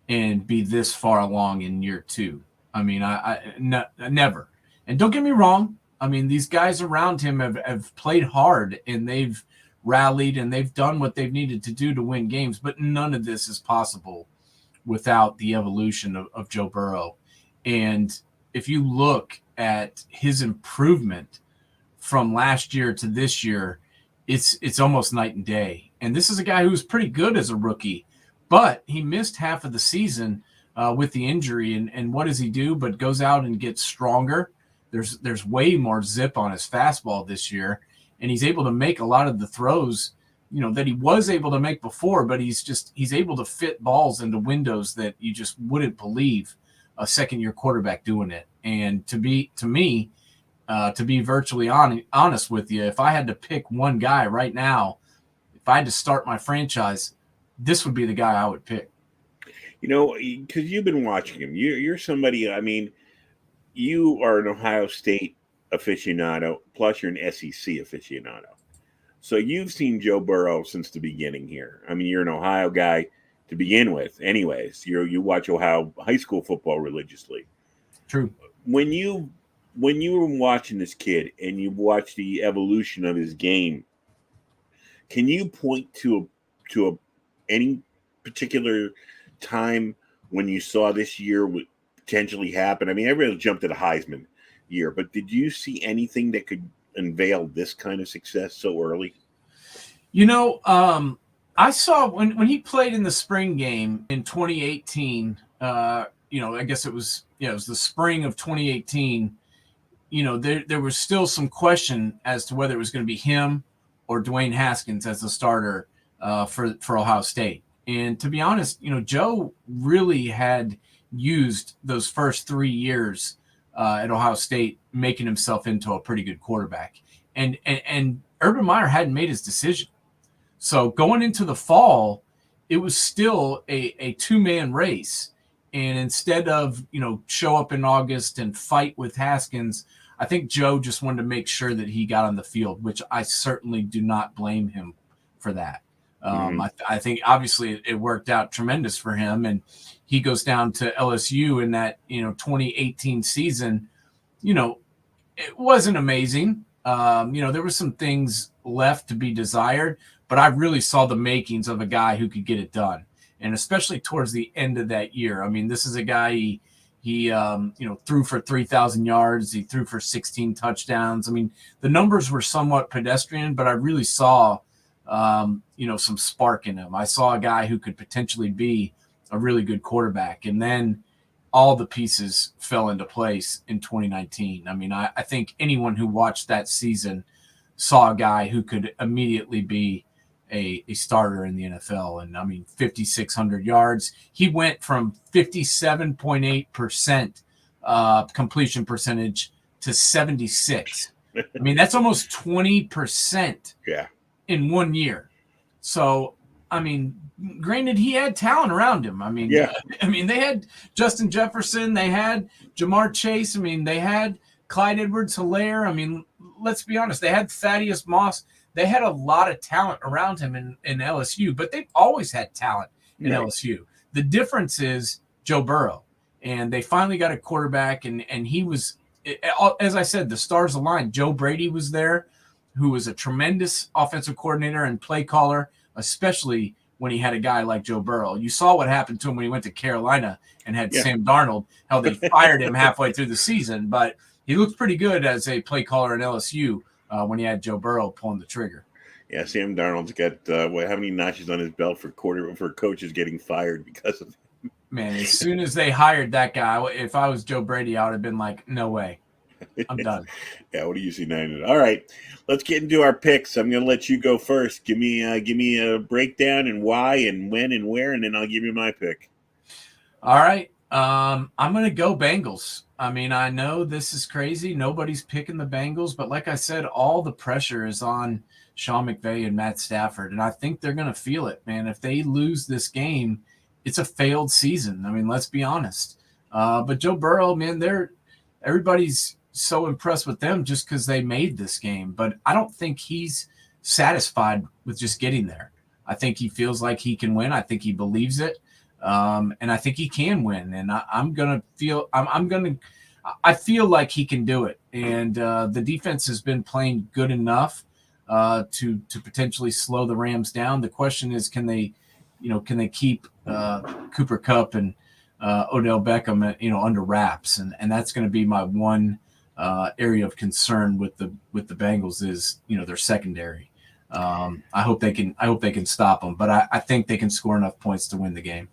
and be this far along in year two. I mean, never. And don't get me wrong. I mean, these guys around him have played hard and they've rallied and they've done what they've needed to do to win games. But none of this is possible without the evolution of Joe Burrow. And if you look at his improvement from last year to this year, it's almost night and day. And this is a guy who was pretty good as a rookie, but he missed half of the season with the injury. And what does he do but goes out and gets stronger? There's way more zip on his fastball this year, and he's able to make a lot of the throws, that he was able to make before, but he's able to fit balls into windows that you just wouldn't believe a second-year quarterback doing it. And to be virtually honest with you, if I had to pick one guy right now, if I had to start my franchise, this would be the guy I would pick. Because you've been watching him. You're somebody, I mean, you are an Ohio State aficionado, plus you're an SEC aficionado. So you've seen Joe Burrow since the beginning here. I mean, you're an Ohio guy to begin with. Anyways, you watch Ohio high school football religiously. True. When you were watching this kid and you watched the evolution of his game, can you point to any particular time when you saw this year would potentially happen? I mean, everybody jumped at a Heisman year, but did you see anything that could unveil this kind of success so early? I saw when he played in the spring game in 2018, I guess it was the spring of 2018. There was still some question as to whether it was going to be him or Dwayne Haskins as the starter for Ohio State. And to be honest, Joe really had used those first 3 years at Ohio State, making himself into a pretty good quarterback. And Urban Meyer hadn't made his decision. So going into the fall, it was still a two-man race. And instead of, show up in August and fight with Haskins, I think Joe just wanted to make sure that he got on the field, which I certainly do not blame him for that. I think obviously it worked out tremendous for him, and he goes down to LSU in that 2018 season. It wasn't amazing. There were some things left to be desired, but I really saw the makings of a guy who could get it done, and especially towards the end of that year. I mean, this is a guy he threw for 3,000 yards. He threw for 16 touchdowns. I mean, the numbers were somewhat pedestrian, but I really saw some spark in him. I saw a guy who could potentially be a really good quarterback. And then all the pieces fell into place in 2019. I mean, I think anyone who watched that season saw a guy who could immediately be a starter in the NFL. And I mean, 5,600 yards. He went from 57.8% completion percentage to 76. I mean, that's almost 20%. Yeah. In 1 year. So, I mean, granted, he had talent around him. I mean, they had Justin Jefferson, they had Jamar Chase. I mean, they had Clyde Edwards-Helaire. I mean, let's be honest, they had Thaddeus Moss. They had a lot of talent around him in LSU, but they've always had talent in LSU. The difference is Joe Burrow, and they finally got a quarterback, and he was, as I said, the stars aligned. Joe Brady was there, who was a tremendous offensive coordinator and play caller, especially when he had a guy like Joe Burrow. You saw what happened to him when he went to Carolina and had Sam Darnold, how they fired him halfway through the season. But he looked pretty good as a play caller in LSU when he had Joe Burrow pulling the trigger. Yeah, Sam Darnold's got how many notches on his belt for coaches getting fired because of him? Man, as soon as they hired that guy, if I was Joe Brady, I would have been like, no way. I'm done. Yeah, what do you see? All right, let's get into our picks. I'm going to let you go first. Give me a breakdown and why and when and where, and then I'll give you my pick. All right. I'm going to go Bengals. I mean, I know this is crazy. Nobody's picking the Bengals, but like I said, all the pressure is on Sean McVay and Matt Stafford, and I think they're going to feel it, man. If they lose this game, it's a failed season. I mean, let's be honest. But Joe Burrow, man, everybody's so impressed with them just because they made this game. But I don't think he's satisfied with just getting there. I think he feels like he can win. I think he believes it. And I think he can win. And I feel like he can do it. And the defense has been playing good enough to potentially slow the Rams down. The question is, can they keep Cooper Kupp and Odell Beckham, under wraps? And that's going to be my one area of concern with the Bengals is, their secondary. I hope they can stop them, but I think they can score enough points to win the game.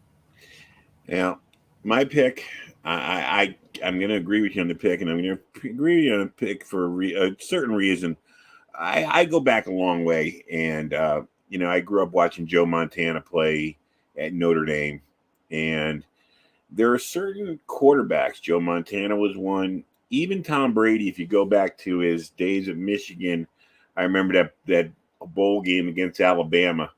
Yeah, my pick, I to agree with you on the pick, and I'm going to agree with you on the pick for a certain reason. I go back a long way, and I grew up watching Joe Montana play at Notre Dame, and there are certain quarterbacks. Joe Montana was one. Even Tom Brady, if you go back to his days at Michigan, I remember that bowl game against Alabama,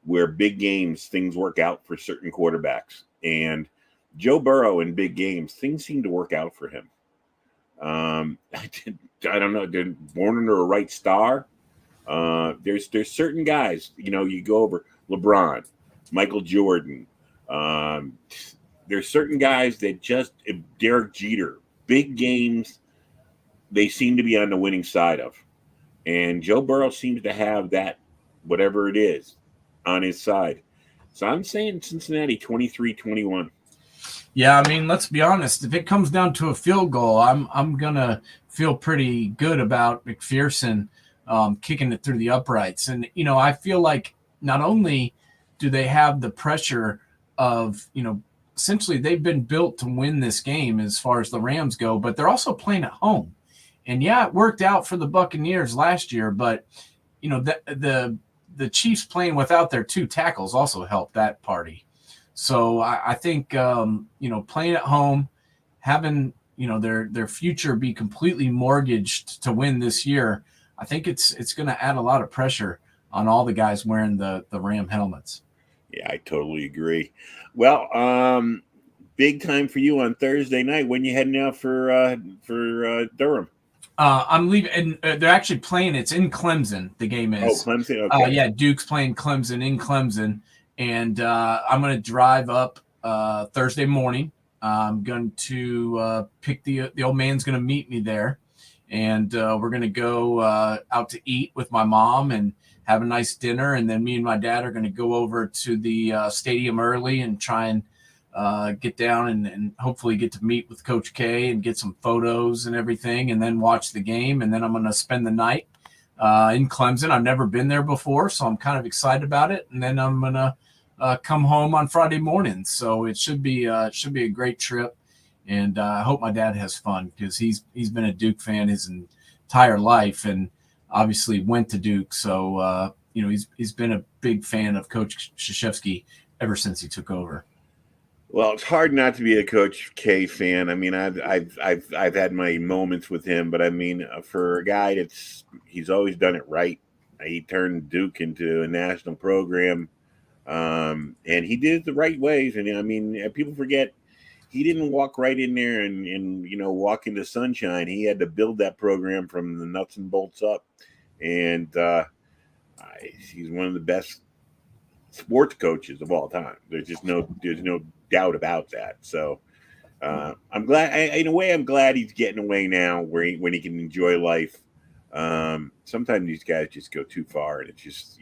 where big games things work out for certain quarterbacks, and Joe Burrow in big games things seem to work out for him. I don't know. They're born under a right star. There's certain guys. You go over LeBron, Michael Jordan. There's certain guys that just Derek Jeter, big games, they seem to be on the winning side of. And Joe Burrow seems to have that, whatever it is, on his side. So I'm saying Cincinnati 23-21. Yeah, I mean, let's be honest. If it comes down to a field goal, I'm gonna feel pretty good about McPherson kicking it through the uprights. And I feel like not only do they have the pressure of essentially they've been built to win this game as far as the Rams go, but they're also playing at home. And yeah, it worked out for the Buccaneers last year, but the Chiefs playing without their two tackles also helped that party. So I think playing at home, having their future be completely mortgaged to win this year, I think it's going to add a lot of pressure on all the guys wearing the Ram helmets. Yeah, I totally agree. Well, big time for you on Thursday night. When you heading out for Durham? I'm leaving, and they're actually playing. It's in Clemson. The game is. Oh, Clemson. Okay. Yeah, Duke's playing Clemson in Clemson, and I'm going to drive up Thursday morning. I'm going to pick the old man's going to meet me there, and we're going to go out to eat with my mom and have a nice dinner, and then me and my dad are going to go over to the stadium early and try and get down and hopefully get to meet with Coach K and get some photos and everything, and then watch the game. And then I'm going to spend the night in Clemson. I've never been there before, so I'm kind of excited about it. And then I'm going to come home on Friday morning. So it should be a great trip. And I hope my dad has fun because he's been a Duke fan his entire life and obviously went to Duke. So, he's been a big fan of Coach Krzyzewski ever since he took over. Well, it's hard not to be a Coach K fan. I mean, I've had my moments with him, but I mean, for a guy he's always done it right. He turned Duke into a national program, and he did it the right ways. And I mean, people forget he didn't walk right in there and walk into sunshine. He had to build that program from the nuts and bolts up, and he's one of the best sports coaches of all time. There's no doubt about that. So I'm glad. In a way, I'm glad he's getting away now, when he can enjoy life. Sometimes these guys just go too far, and it's just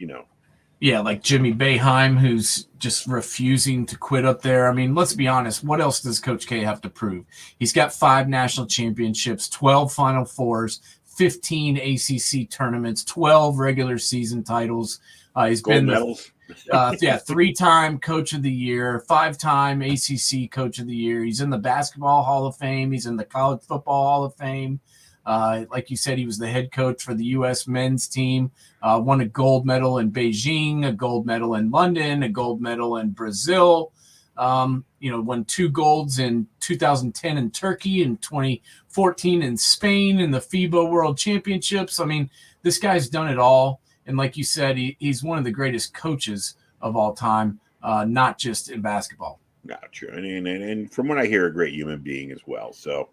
Yeah, like Jimmy Boeheim, who's just refusing to quit up there. I mean, let's be honest. What else does Coach K have to prove? He's got 5 national championships, 12 Final Fours, 15 ACC tournaments, 12 regular season titles. He's Gold been medals. 3-time Coach of the Year, 5-time ACC Coach of the Year. He's in the Basketball Hall of Fame. He's in the College Football Hall of Fame. Like you said, he was the head coach for the U.S. men's team, won a gold medal in Beijing, a gold medal in London, a gold medal in Brazil, won 2 golds in 2010 in Turkey and 2014 in Spain in the FIBA World Championships. I mean, this guy's done it all. And like you said, he's one of the greatest coaches of all time, not just in basketball. Gotcha. And from what I hear, a great human being as well. So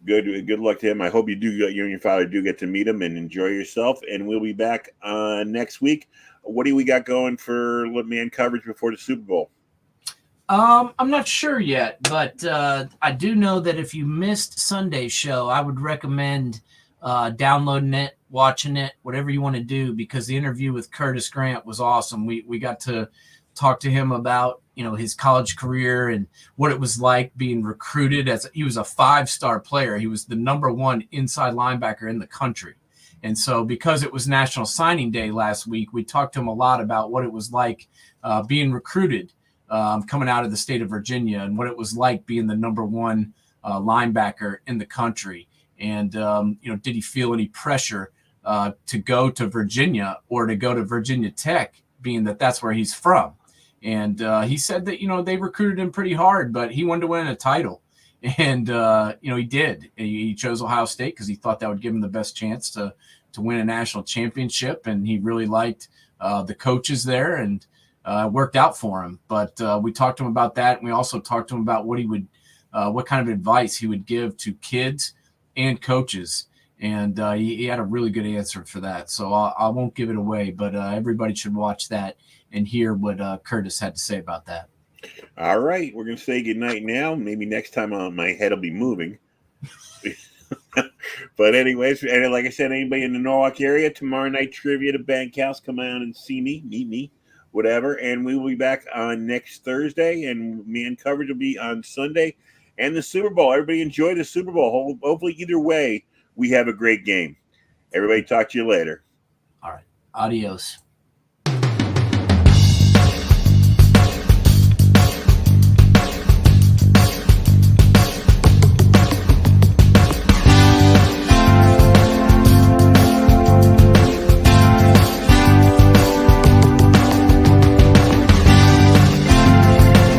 good luck to him. I hope you and your father do get to meet him and enjoy yourself. And we'll be back next week. What do we got going for man coverage before the Super Bowl? I'm not sure yet, but I do know that if you missed Sunday's show, I would recommend downloading it, watching it, whatever you want to do, because the interview with Curtis Grant was awesome. We got to talk to him about his college career and what it was like being recruited he was a 5-star player. He was the number 1 inside linebacker in the country. And so because it was National Signing Day last week, we talked to him a lot about what it was like being recruited coming out of the state of Virginia and what it was like being the number 1 linebacker in the country. And, did he feel any pressure to go to Virginia or to go to Virginia Tech, being that that's where he's from? And he said that, they recruited him pretty hard, but he wanted to win a title. And, he did. He chose Ohio State because he thought that would give him the best chance to win a national championship. And he really liked the coaches there, and worked out for him. But we talked to him about that. And we also talked to him about what kind of advice he would give to kids and coaches. And he had a really good answer for that. So I won't give it away, but everybody should watch that and hear what Curtis had to say about that. All right. We're going to say goodnight now. Maybe next time my head will be moving. But anyways, and like I said, anybody in the Norwalk area, tomorrow night trivia to Bank House, come out and see me, meet me, whatever. And we will be back on next Thursday, and man coverage will be on Sunday. And the Super Bowl. Everybody enjoy the Super Bowl. Hopefully, either way, we have a great game. Everybody, talk to you later. All right. Adios.